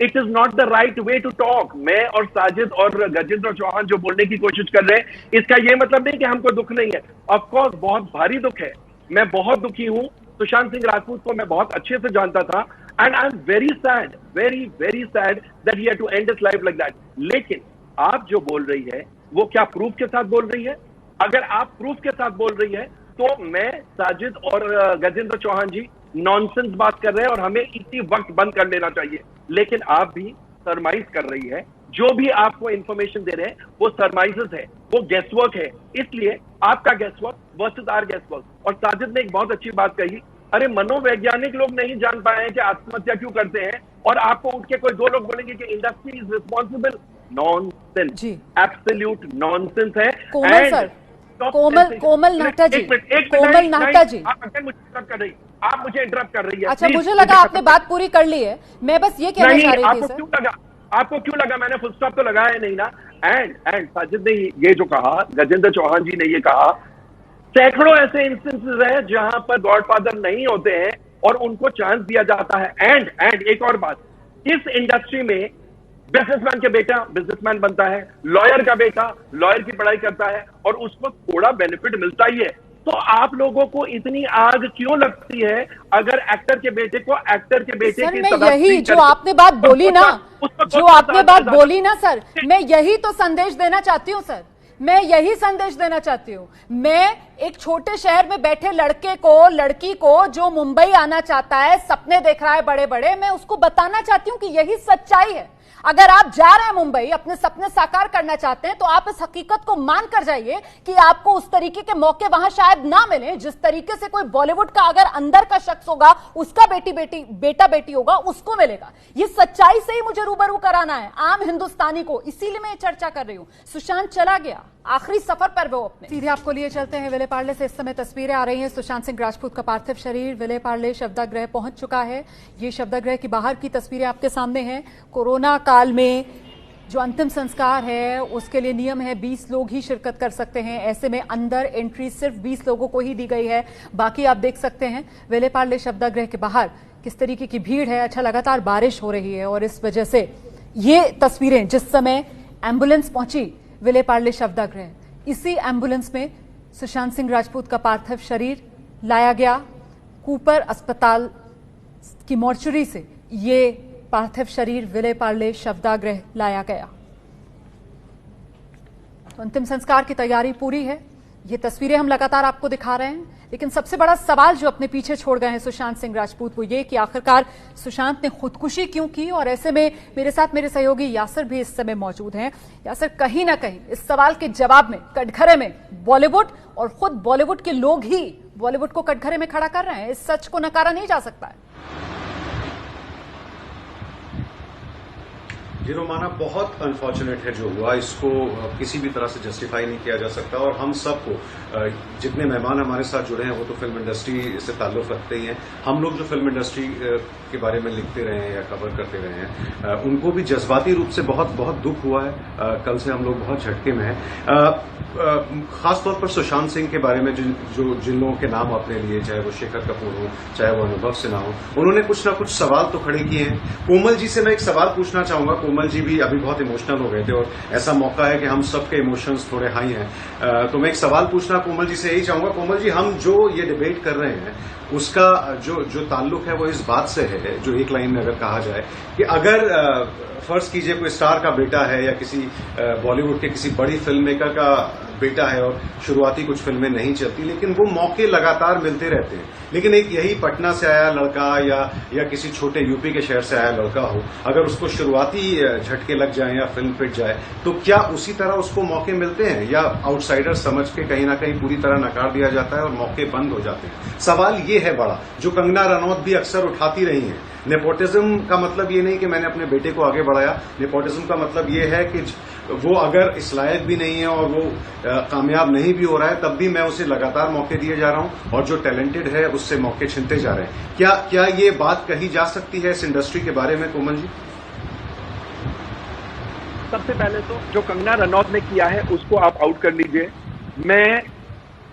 it is not the right way to talk. मैं और साजिद और गजेंद्र चौहान जो बोलने की कोशिश कर रहे हैं, इसका ये मतलब नहीं कि हमको दुख नहीं है। ऑफ कोर्स बहुत भारी दुख है, मैं बहुत दुखी हूं। सुशांत सिंह राजपूत को मैं बहुत अच्छे से जानता था, and I am very sad, very very sad that he had to end his life like that. लेकिन आप जो बोल रही है वो क्या प्रूफ के साथ बोल रही है? अगर आप प्रूफ के साथ बोल रही है तो मैं, साजिद और गजेंद्र चौहान जी नॉनसेंस बात कर रहे हैं और हमें इसी वक्त बंद कर लेना चाहिए। लेकिन आप भी सरमाइज कर रही है। जो भी आपको इंफॉर्मेशन दे रहे हैं वो सरमाइजेस है, वो गेसवर्क है। इसलिए आपका गेसवर्क वर्सेस आर गेसवर्क। और साजिद ने एक बहुत अच्छी बात कही, अरे मनोवैज्ञानिक लोग नहीं जान पाए हैं कि आत्महत्या क्यों करते हैं, और आपको उठ के कोई 2 लोग बोलेंगे कि industry is responsible. Nonsense, absolute nonsense है। कोमल सर, कोमल नाहटा जी, कोमल नाहटा जी, आप मुझे इंटरप्ट कर रही है। अच्छा, मुझे लगा आपने बात पूरी कर ली है, मैं बस ये कहना चाह रही थी सर। आपको क्यों लगा? मैंने फुल स्टॉप तो लगाया नहीं ना। एंड साजिद ने ये जो कहा, गजेंद्र चौहान जी ने ये कहा, सैकड़ों ऐसे इंस्टेंसेस है जहां पर गॉडफादर नहीं होते हैं और उनको चांस दिया जाता है। एंड एक और बात, इस इंडस्ट्री में बिजनेसमैन के बेटा बिजनेसमैन बनता है, लॉयर का बेटा लॉयर की पढ़ाई करता है, और उसको थोड़ा बेनिफिट मिलता ही है। तो आप लोगों को इतनी आग क्यों लगती है अगर एक्टर के बेटे को एक्टर के बेटे सर, की मैं यही जो आपने बात बोली ना, जो आपने बात बोली ना सर, मैं यही तो संदेश देना चाहती हूँ सर, मैं यही संदेश देना चाहती हूँ। मैं एक छोटे शहर में बैठे लड़के को, लड़की को जो मुंबई आना चाहता है, सपने देख रहा है बड़े बड़े, मैं उसको बताना चाहती हूँ कि यही सच्चाई है। अगर आप जा रहे हैं मुंबई, अपने सपने साकार करना चाहते हैं, तो आप इस हकीकत को मान कर जाइए कि आपको उस तरीके के मौके वहां शायद ना मिले जिस तरीके से कोई बॉलीवुड का अगर अंदर का शख्स होगा, उसका बेटा बेटी होगा, उसको मिलेगा। ये सच्चाई से ही मुझे रूबरू कराना है आम हिंदुस्तानी को, इसीलिए मैं ये चर्चा कर रही हूं। सुशांत चला गया, आखिरी सफर पर वो अपने। सीधे आपको लिए चलते हैं विले पार्ले से। इस समय तस्वीरें आ रही हैं, सुशांत सिंह राजपूत का पार्थिव शरीर विले पार्ले शवदागृह पहुंच चुका है। ये शवदागृह की बाहर की तस्वीरें आपके सामने हैं। कोरोना काल में जो अंतिम संस्कार है उसके लिए नियम है 20 लोग ही शिरकत कर सकते हैं। ऐसे में अंदर एंट्री सिर्फ 20 लोगों को ही दी गई है। बाकी आप देख सकते हैं विले पार्ले शवदागृह के बाहर किस तरीके की भीड़ है। अच्छा, लगातार बारिश हो रही है और इस वजह से ये तस्वीरें, जिस समय एम्बुलेंस पहुंची विले पार्ले शवदागृह, इसी एम्बुलेंस में सुशांत सिंह राजपूत का पार्थिव शरीर लाया गया। कूपर अस्पताल की मोर्चरी से ये पार्थिव शरीर विले पार्ले शवदागृह लाया गया। तो अंतिम संस्कार की तैयारी पूरी है। ये तस्वीरें हम लगातार आपको दिखा रहे हैं, लेकिन सबसे बड़ा सवाल जो अपने पीछे छोड़ गए हैं सुशांत सिंह राजपूत, वो ये कि आखिरकार सुशांत ने खुदकुशी क्यों की। और ऐसे में मेरे साथ मेरे सहयोगी यासर भी इस समय मौजूद हैं। यासर, कहीं ना कहीं इस सवाल के जवाब में, कटघरे में बॉलीवुड और खुद बॉलीवुड के लोग ही बॉलीवुड को कटघरे में खड़ा कर रहे हैं। इस सच को नकारा नहीं जा सकता है। जी रोमाना, बहुत अनफॉर्चुनेट है जो हुआ, इसको किसी भी तरह से जस्टिफाई नहीं किया जा सकता। और हम सबको, जितने मेहमान हमारे साथ जुड़े हैं वो तो फिल्म इंडस्ट्री से ताल्लुक रखते ही हैं। हम लोग जो फिल्म इंडस्ट्री के बारे में लिखते रहे हैं या कवर करते रहे हैं, उनको भी जज्बाती रूप से बहुत बहुत दुख हुआ है। कल से हम लोग बहुत झटके में हैं। खासतौर पर सुशांत सिंह के बारे में जिन लोगों के नाम आपने लिए, चाहे वो शेखर कपूर हो, चाहे वो अनुभव सिन्हा हो, उन्होंने कुछ ना कुछ सवाल तो खड़े किए हैं। कोमल जी से मैं एक सवाल पूछना चाहूंगा। कोमल जी भी अभी बहुत इमोशनल हो गए थे और ऐसा मौका है कि हम सबके इमोशंस थोड़े हाई हैं। तो मैं एक सवाल पूछना कोमल जी से यही चाहूंगा। कोमल जी, हम जो ये डिबेट कर रहे हैं उसका जो ताल्लुक है वो इस बात से है, जो एक लाइन में अगर कहा जाए कि अगर फर्ज कीजिए कोई स्टार का बेटा है या किसी बॉलीवुड के किसी बड़ी फिल्म मेकर का बेटा है और शुरुआती कुछ फिल्में नहीं चलती, लेकिन वो मौके लगातार मिलते रहते हैं, लेकिन एक यही पटना से आया लड़का या किसी छोटे यूपी के शहर से आया लड़का हो, अगर उसको शुरुआती झटके लग जाए या फिल्म पिट जाए, तो क्या उसी तरह उसको मौके मिलते हैं या आउटसाइडर समझ के कहीं ना कहीं पूरी तरह नकार दिया जाता है और मौके बंद हो जाते हैं? सवाल ये है बड़ा, जो कंगना रनौत भी अक्सर उठाती रही हैं। नेपोटिज्म का मतलब ये नहीं कि मैंने अपने बेटे को आगे बढ़ाया। नेपोटिज्म का मतलब ये है कि वो अगर इस लायक भी नहीं है और वो कामयाब नहीं भी हो रहा है, तब भी मैं उसे लगातार मौके दिए जा रहा हूं और जो टैलेंटेड है उससे मौके छिनते जा रहे हैं। क्या ये बात कही जा सकती है इस इंडस्ट्री के बारे में, कोमल जी? सबसे पहले तो जो कंगना रनौत ने किया है उसको आप आउट कर लीजिए। मैं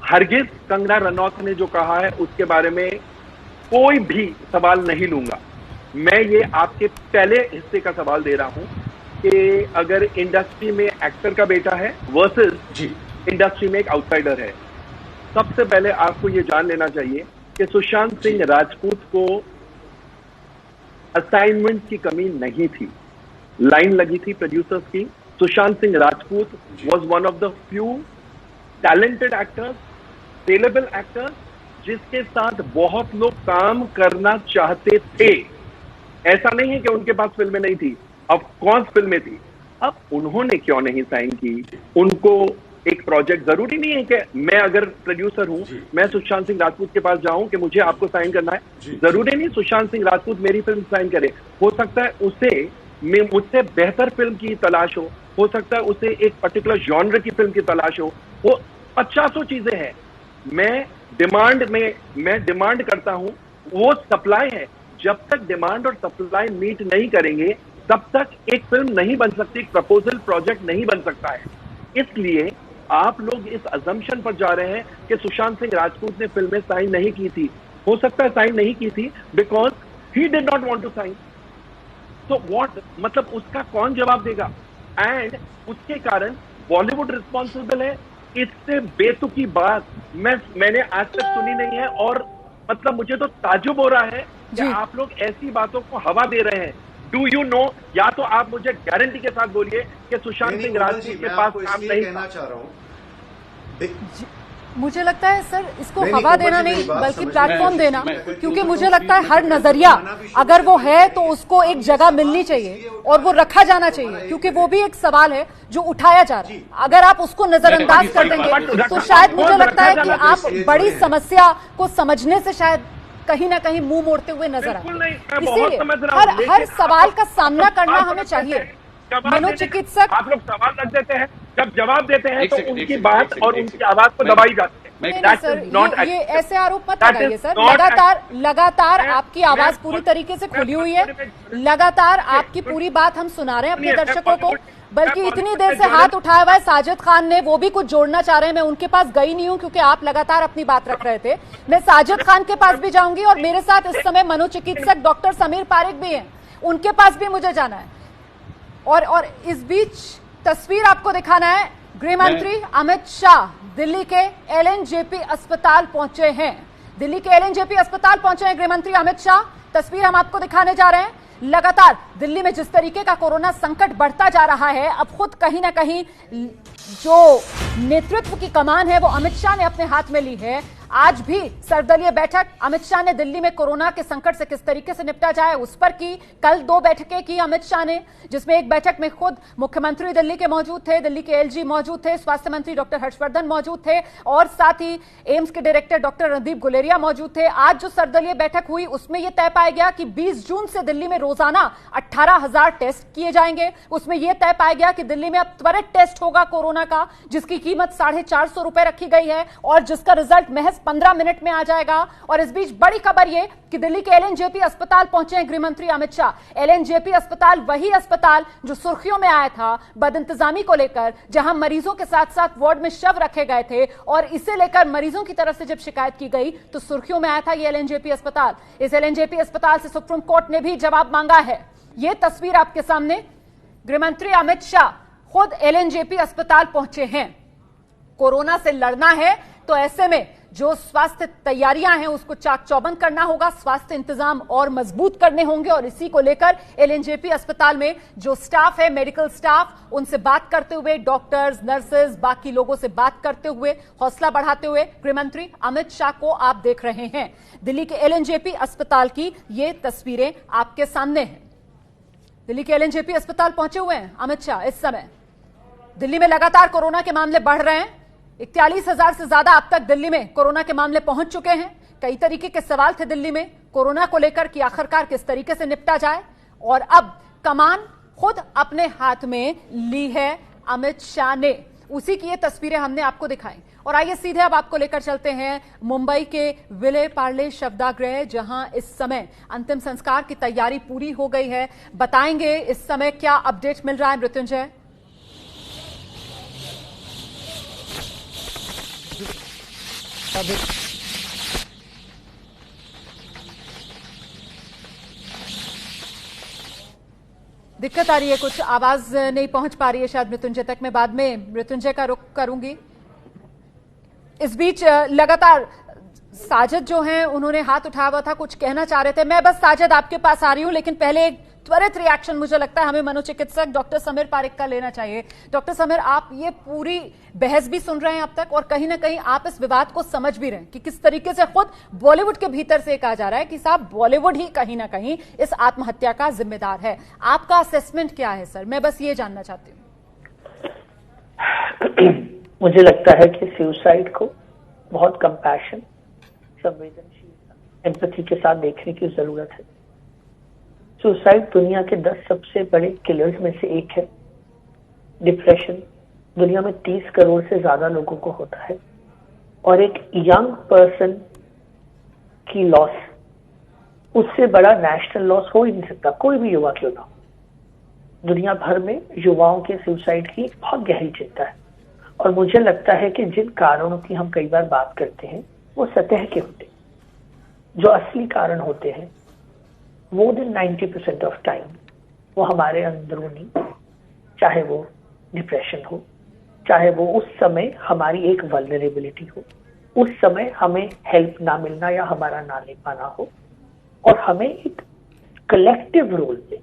हरगिज कंगना रनौत ने जो कहा है उसके बारे में कोई भी सवाल नहीं लूंगा। मैं ये आपके पहले हिस्से का सवाल दे रहा हूं कि अगर इंडस्ट्री में एक्टर का बेटा है वर्सेस इंडस्ट्री में एक आउटसाइडर है, सबसे पहले आपको ये जान लेना चाहिए कि सुशांत सिंह राजपूत को असाइनमेंट की कमी नहीं थी। लाइन लगी थी प्रोड्यूसर्स की। Sushant Singh Rajput was one of the few talented actors, saleable actors, जिसके साथ बहुत लोग काम करना चाहते थे। ऐसा नहीं है कि उनके पास फिल्में नहीं थी, अब कौन फिल्में थी। अब उन्होंने क्यों नहीं साइन की? उनको एक प्रोजेक्ट, जरूरी नहीं है कि मैं अगर प्रोड्यूसर हूं मैं सुशांत सिंह राजपूत के पास जाऊं कि मुझे आपको साइन करना है। जरूरी नहीं सुशांत सिंह राजपूत मेरी फिल्म साइन करे। हो सकता है उसे मुझसे बेहतर फिल्म की तलाश हो सकता है उसे एक पर्टिकुलर जॉनर की फिल्म की तलाश हो 50 चीजें हैं। मैं डिमांड करता हूं, वो सप्लाई है। जब तक डिमांड और सप्लाई मीट नहीं करेंगे तब तक एक फिल्म नहीं बन सकती, एक प्रपोजल प्रोजेक्ट नहीं बन सकता है। इसलिए आप लोग इस अजम्पशन पर जा रहे हैं कि सुशांत सिंह राजपूत ने फिल्में साइन नहीं की थी। हो सकता है साइन नहीं की थी because he did not want to sign. तो व्हाट मतलब उसका कौन जवाब देगा? एंड उसके कारण बॉलीवुड रिस्पॉन्सिबल है। इससे बेतुकी बात मैंने आज तक सुनी नहीं है और मतलब मुझे तो ताज्जुब हो रहा है कि आप लोग ऐसी बातों को हवा दे रहे हैं। डू यू नो, या तो आप मुझे गारंटी के साथ बोलिए कि सुशांत सिंह राजपूत के पास काम नहीं कहना चाह रहा हूं। मुझे लगता है सर इसको हवा देना नहीं बल्कि प्लेटफॉर्म देना, क्योंकि मुझे लगता है हर नजरिया अगर वो है तो उसको एक जगह मिलनी चाहिए और वो रखा जाना चाहिए, क्योंकि वो भी एक सवाल है जो उठाया जा रहा है। अगर आप उसको नजरअंदाज कर देंगे तो शायद मुझे लगता है कि आप बड़ी समस्या को समझने से शायद कहीं ना कहीं मुंह मोड़ते हुए नजर आए। इसीलिए हर सवाल का सामना करना हमें चाहिए। मनोचिकित्सक आप लोग सवाल रख देते हैं, जब जवाब देते हैं तो उनकी बात और उनकी आवाज को दबाई जाती है। सर ये ऐसे आरोप मत लगाइए सर। लगातार आपकी आवाज पूरी तरीके से खुली हुई है, लगातार आपकी पूरी बात हम सुना रहे हैं अपने दर्शकों को। बल्कि इतनी देर से हाथ उठाया हुआ है साजिद खान ने, वो भी कुछ जोड़ना चाह रहे हैं। मैं उनके पास गई नहीं हूं क्योंकि आप लगातार अपनी बात रख रहे थे। मैं साजिद खान के पास भी जाऊंगी और मेरे साथ इस समय मनोचिकित्सक डॉक्टर समीर पारेख भी हैं, उनके पास भी मुझे जाना है। और इस बीच तस्वीर आपको दिखाना है। गृह मंत्री अमित शाह दिल्ली के एलएनजेपी अस्पताल पहुंचे हैं। दिल्ली के एलएनजेपी अस्पताल पहुंचे हैं गृह मंत्री अमित शाह। तस्वीर हम आपको दिखाने जा रहे हैं। लगातार दिल्ली में जिस तरीके का कोरोना संकट बढ़ता जा रहा है, अब खुद कहीं ना कहीं जो नेतृत्व की कमान है वो अमित शाह ने अपने हाथ में ली है। आज भी सर्वदलीय बैठक अमित शाह ने दिल्ली में कोरोना के संकट से किस तरीके से निपटा जाए उस पर की। कल 2 बैठकें की अमित शाह ने, जिसमें एक बैठक में खुद मुख्यमंत्री दिल्ली के मौजूद थे, दिल्ली के एलजी मौजूद थे, स्वास्थ्य मंत्री डॉक्टर हर्षवर्धन मौजूद थे और साथ ही एम्स के डायरेक्टर डॉक्टर रणदीप गुलेरिया मौजूद थे। आज जो सर्वदलीय बैठक हुई उसमें यह तय पाया गया कि 20 जून से दिल्ली में रोजाना 18,000 टेस्ट किए जाएंगे। उसमें यह तय पाया गया कि दिल्ली में अब त्वरित टेस्ट होगा कोरोना का, जिसकी कीमत 450 रुपए रखी गई है और जिसका रिजल्ट महज 15 मिनट में आ जाएगा। और इस बीच बड़ी खबर यह कि दिल्ली के एलएनजेपी अस्पताल पहुंचे हैं गृह मंत्री अमित शाह। एलएनजेपी अस्पताल वही अस्पताल जो सुर्खियों में आया था बदइंतजामी को लेकर, जहां मरीजों के साथ साथ वार्ड में शव रखे गए थे और इसे लेकर मरीजों की तरफ से जब शिकायत की गई तो सुर्खियों में आया था ये एलएनजेपी अस्पताल। इस एलएनजेपी अस्पताल से सुप्रीम कोर्ट ने भी जवाब मांगा है। ये तस्वीर आपके सामने, गृह मंत्री अमित शाह खुद एलएनजेपी अस्पताल पहुंचे हैं। कोरोना से लड़ना है तो ऐसे में जो स्वास्थ्य तैयारियां हैं उसको चाक चौबंद करना होगा, स्वास्थ्य इंतजाम और मजबूत करने होंगे और इसी को लेकर एलएनजेपी अस्पताल में जो स्टाफ है, मेडिकल स्टाफ, उनसे बात करते हुए, डॉक्टर्स, नर्सेज, बाकी लोगों से बात करते हुए, हौसला बढ़ाते हुए गृह मंत्री अमित शाह को आप देख रहे हैं। दिल्ली के एलएनजेपी अस्पताल की ये तस्वीरें आपके सामने हैं। दिल्ली के एलएनजेपी अस्पताल पहुंचे हुए हैं अमित शाह। इस समय दिल्ली में लगातार कोरोना के मामले बढ़ रहे हैं। 41,000 से ज्यादा अब तक दिल्ली में कोरोना के मामले पहुंच चुके हैं। कई तरीके के सवाल थे दिल्ली में कोरोना को लेकर कि आखिरकार किस तरीके से निपटा जाए, और अब कमान खुद अपने हाथ में ली है अमित शाह ने। उसी की ये तस्वीरें हमने आपको दिखाई। और आइए सीधे अब आपको लेकर चलते हैं मुंबई के विले पार्ले शवदागृह, जहां इस समय अंतिम संस्कार की तैयारी पूरी हो गई है। बताएंगे इस समय क्या अपडेट मिल रहा है मृत्युंजय। दिक्कत आ रही है, कुछ आवाज नहीं पहुंच पा रही है शायद मृत्युंजय तक। मैं बाद में मृत्युंजय का रुख करूंगी। इस बीच लगातार साजिद जो हैं उन्होंने हाथ उठाया हुआ था, कुछ कहना चाह रहे थे। मैं बस साजिद आपके पास आ रही हूं, लेकिन पहले एक त्वरित रिएक्शन मुझे लगता है हमें मनोचिकित्सक डॉक्टर समीर पारिक का लेना चाहिए। डॉक्टर समीर, आप ये पूरी बहस भी सुन रहे हैं अब तक और कहीं ना कहीं आप इस विवाद को समझ भी रहे हैं कि किस तरीके से खुद बॉलीवुड के भीतर से कहा जा रहा है कि साहब बॉलीवुड ही कहीं ना कहीं इस आत्महत्या का जिम्मेदार है। आपका असेसमेंट क्या है सर? मैं बस ये जानना चाहती हूँ। मुझे लगता है कि सुसाइड को बहुत कंपैशन, संवेदनशीलता, एम्पैथी के साथ देखने की जरूरत है। सुसाइड दुनिया के 10 सबसे बड़े किलर्स में से एक है। डिप्रेशन दुनिया में 30 करोड़ से ज्यादा लोगों को होता है और एक यंग पर्सन की लॉस, उससे बड़ा नेशनल लॉस हो ही नहीं सकता, कोई भी युवा क्यों ना हो। दुनिया भर में युवाओं के सुसाइड की बहुत गहरी चिंता है और मुझे लगता है कि जिन कारणों की हम कई बार बात करते हैं वो सतह के होते हैं। जो असली कारण होते हैं more than 90% ऑफ टाइम वो हमारे अंदरूनी, चाहे वो डिप्रेशन हो, चाहे वो उस समय हमारी एक वल्नरेबिलिटी हो, उस समय हमें हेल्प ना मिलना या हमारा ना ले पाना हो, और हमें एक कलेक्टिव रोल में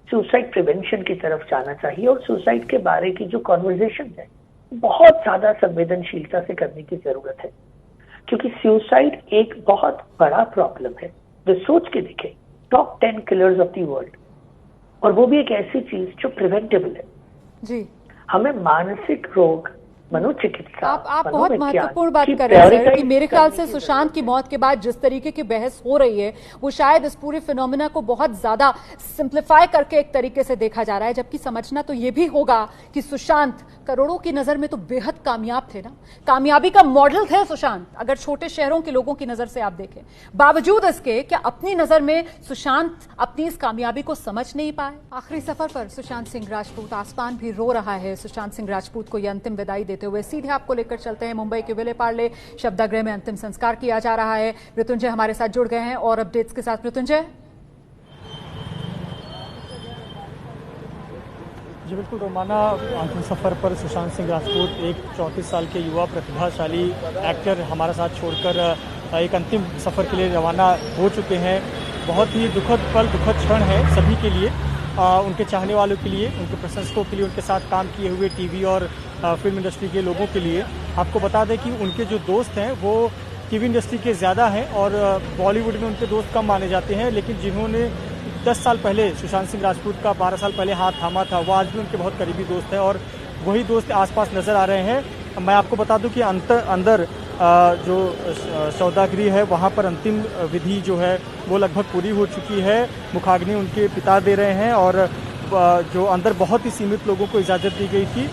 सुसाइड प्रिवेंशन की तरफ जाना चाहिए। और सुसाइड के बारे की जो कॉन्वर्जेशन है बहुत ज्यादा संवेदनशीलता से करने की जरूरत है, क्योंकि सुसाइड एक बहुत बड़ा प्रॉब्लम है। जो सोच के देखें, top 10 killers of the world, और वो भी एक ऐसी चीज जो प्रिवेंटेबल है जी। हमें मानसिक रोग, मनोचिकित्सा, आप बहुत महत्वपूर्ण बात कर रहे हैं सर कि मेरे ख्याल से सुशांत की मौत के बाद जिस तरीके की बहस हो रही है वो शायद इस पूरे फिनोमिना को बहुत ज्यादा सिंप्लीफाई करके एक तरीके से देखा जा रहा है, जबकि समझना तो ये भी होगा कि सुशांत करोड़ों की नजर में तो बेहद कामयाब थे ना, कामयाबी का मॉडल थे सुशांत। अगर छोटे शहरों के लोगों की नजर से आप देखें, बावजूद इसके क्या अपनी नजर में सुशांत अपनी इस कामयाबी को समझ नहीं पाए? आखिरी सफर पर सुशांत सिंह राजपूत, आसमान भी रो रहा है सुशांत सिंह राजपूत को यह अंतिम विदाई देते हुए। सीधे आपको लेकर चलते हैं मुंबई के विले पार्ले शवदागृह में अंतिम संस्कार किया जा रहा है। मृत्युंजय हमारे साथ जुड़ गए हैं और अपडेट्स के साथ। मृत्युंजय जी बिल्कुल रोमाना, अंतिम सफर पर सुशांत सिंह राजपूत एक 34 साल के युवा प्रतिभाशाली एक्टर हमारे साथ छोड़कर एक अंतिम सफर के लिए रवाना हो चुके हैं। बहुत ही दुखद पल, दुखद क्षण है सभी के लिए, उनके चाहने वालों के लिए, उनके प्रशंसकों के लिए, उनके साथ काम किए हुए टीवी और फिल्म इंडस्ट्री के लोगों के लिए। आपको बता दें कि उनके जो दोस्त हैं वो टीवी इंडस्ट्री के ज़्यादा हैं और बॉलीवुड में उनके दोस्त कम माने जाते हैं, लेकिन जिन्होंने 10 साल पहले सुशांत सिंह राजपूत का 12 साल पहले हाथ थामा था, वो आज भी उनके बहुत करीबी दोस्त हैं और वही दोस्त आसपास नज़र आ रहे हैं। मैं आपको बता दूं कि अंदर जो सौदागरी है वहाँ पर अंतिम विधि जो है वो लगभग पूरी हो चुकी है। मुखाग्नि उनके पिता दे रहे हैं और जो अंदर बहुत ही सीमित लोगों को इजाज़त दी गई थी।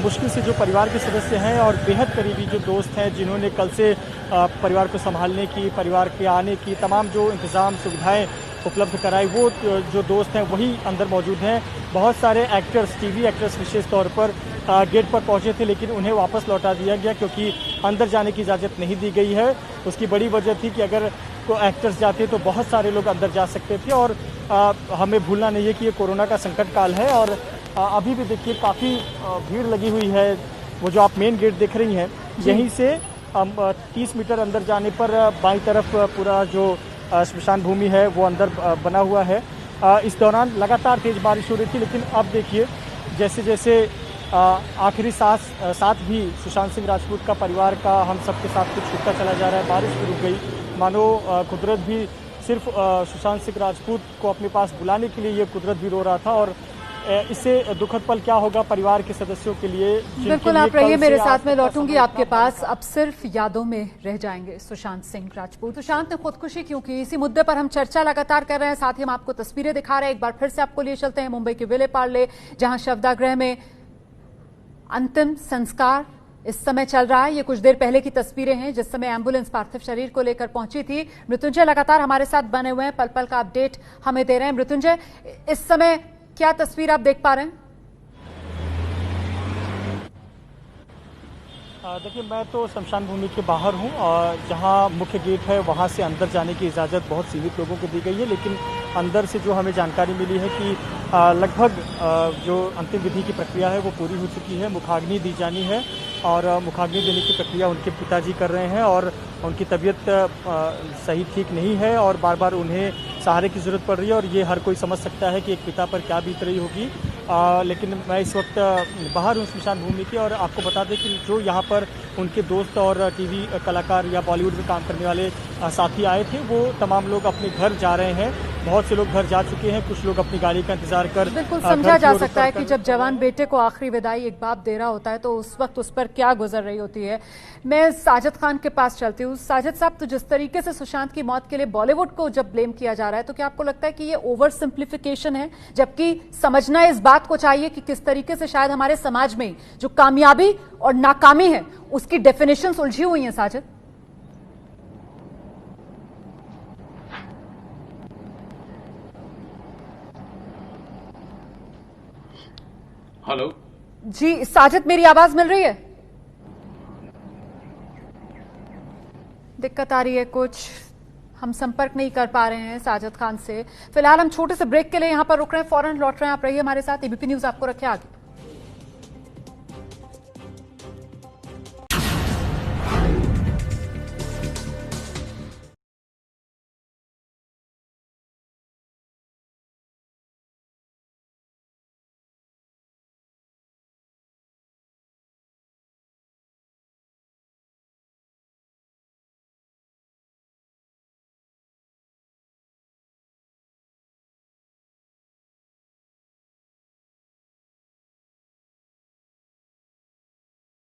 मुश्किल से जो परिवार के सदस्य हैं और बेहद करीबी जो दोस्त हैं जिन्होंने कल से परिवार को संभालने की, परिवार के आने की तमाम जो इंतज़ाम सुविधाएं उपलब्ध कराई, वो जो दोस्त हैं वही अंदर मौजूद हैं। बहुत सारे एक्टर्स, टीवी एक्टर्स विशेष तौर पर गेट पर पहुंचे थे, लेकिन उन्हें वापस लौटा दिया गया क्योंकि अंदर जाने की इजाज़त नहीं दी गई है। उसकी बड़ी वजह थी कि अगर को एक्टर्स जाते तो बहुत सारे लोग अंदर जा सकते थे और हमें भूलना नहीं है कि ये कोरोना का संकट काल है और अभी भी देखिए काफ़ी भीड़ लगी हुई है। वो जो आप मेन गेट देख रही हैं, यहीं से 30 मीटर अंदर जाने पर बाईं तरफ पूरा जो स्मशान भूमि है वो अंदर बना हुआ है। इस दौरान लगातार तेज़ बारिश हो रही थी, लेकिन अब देखिए जैसे जैसे आखिरी साथ भी सुशांत सिंह राजपूत का परिवार का हम सबके साथ कुछ छूटता चला जा रहा है। बारिश भी रुक गई, मानो कुदरत भी सिर्फ सुशांत सिंह राजपूत को अपने पास बुलाने के लिए ये कुदरत भी रो रहा था और इससे दुखद पल क्या होगा परिवार के सदस्यों के लिए। बिल्कुल, आप रहिए मेरे साथ में लौटूंगी आपके पास। अब सिर्फ यादों में रह जाएंगे सुशांत सिंह राजपूत। सुशांत ने खुदकुशी क्यों की, इसी मुद्दे पर हम चर्चा लगातार कर रहे हैं, साथ ही हम आपको तस्वीरें दिखा रहे हैं। एक बार फिर से आपको लिए चलते हैं मुंबई के विले पार्ले, जहां शवदाह में अंतिम संस्कार इस समय चल रहा है। ये कुछ देर पहले की तस्वीरें हैं जिस समय एम्बुलेंस पार्थिव शरीर को लेकर पहुंची थी। मृत्युंजय लगातार हमारे साथ बने हुए हैं, पल पल का अपडेट हमें दे रहे हैं। मृत्युंजय, इस समय क्या तस्वीर आप देख पा रहे हैं? देखिए, मैं तो शमशान भूमि के बाहर हूं और जहां मुख्य गेट है वहां से अंदर जाने की इजाज़त बहुत सीमित लोगों को दी गई है, लेकिन अंदर से जो हमें जानकारी मिली है कि लगभग जो अंतिम विधि की प्रक्रिया है वो पूरी हो चुकी है। मुखाग्नि दी जानी है और मुखाग्नि देने की प्रक्रिया उनके पिताजी कर रहे हैं और उनकी तबीयत सही ठीक नहीं है और बार बार उन्हें सहारे की ज़रूरत पड़ रही है और ये हर कोई समझ सकता है कि एक पिता पर क्या बीत रही होगी। लेकिन मैं इस वक्त बाहर हूँ स्मशान भूमि के और आपको बता दें कि जो यहाँ पर उनके दोस्त और टीवी कलाकार या बॉलीवुड में काम करने वाले साथी आए थे, वो तमाम लोग अपने घर जा रहे हैं। बहुत से लोग घर जा चुके हैं, कुछ लोग अपनी गाड़ी का इंतजार कर। बिल्कुल समझा जा सकता है कि जब जवान बेटे को आखिरी विदाई एक बाप दे रहा होता है तो उस वक्त उस पर क्या गुजर रही होती है। मैं साजिद खान के पास चलती हूँ। साजिद साहब, तो जिस तरीके से सुशांत की मौत के लिए बॉलीवुड को जब ब्लेम किया जा रहा है, तो क्या आपको लगता है कि ये ओवर सिंप्लीफिकेशन है, जबकि समझना इस बात को चाहिए कि किस तरीके से शायद हमारे समाज में जो कामयाबी और नाकामी है उसकी डेफिनेशंस उलझी हुई हैं? साजिद, हेलो जी साजिद, मेरी आवाज मिल रही है? दिक्कत आ रही है कुछ, हम संपर्क नहीं कर पा रहे हैं साजिद खान से। फिलहाल हम छोटे से ब्रेक के लिए यहां पर रुक रहे हैं, फौरन लौट रहे हैं। आप रहिए हमारे साथ, एबीपी न्यूज आपको रखे आगे।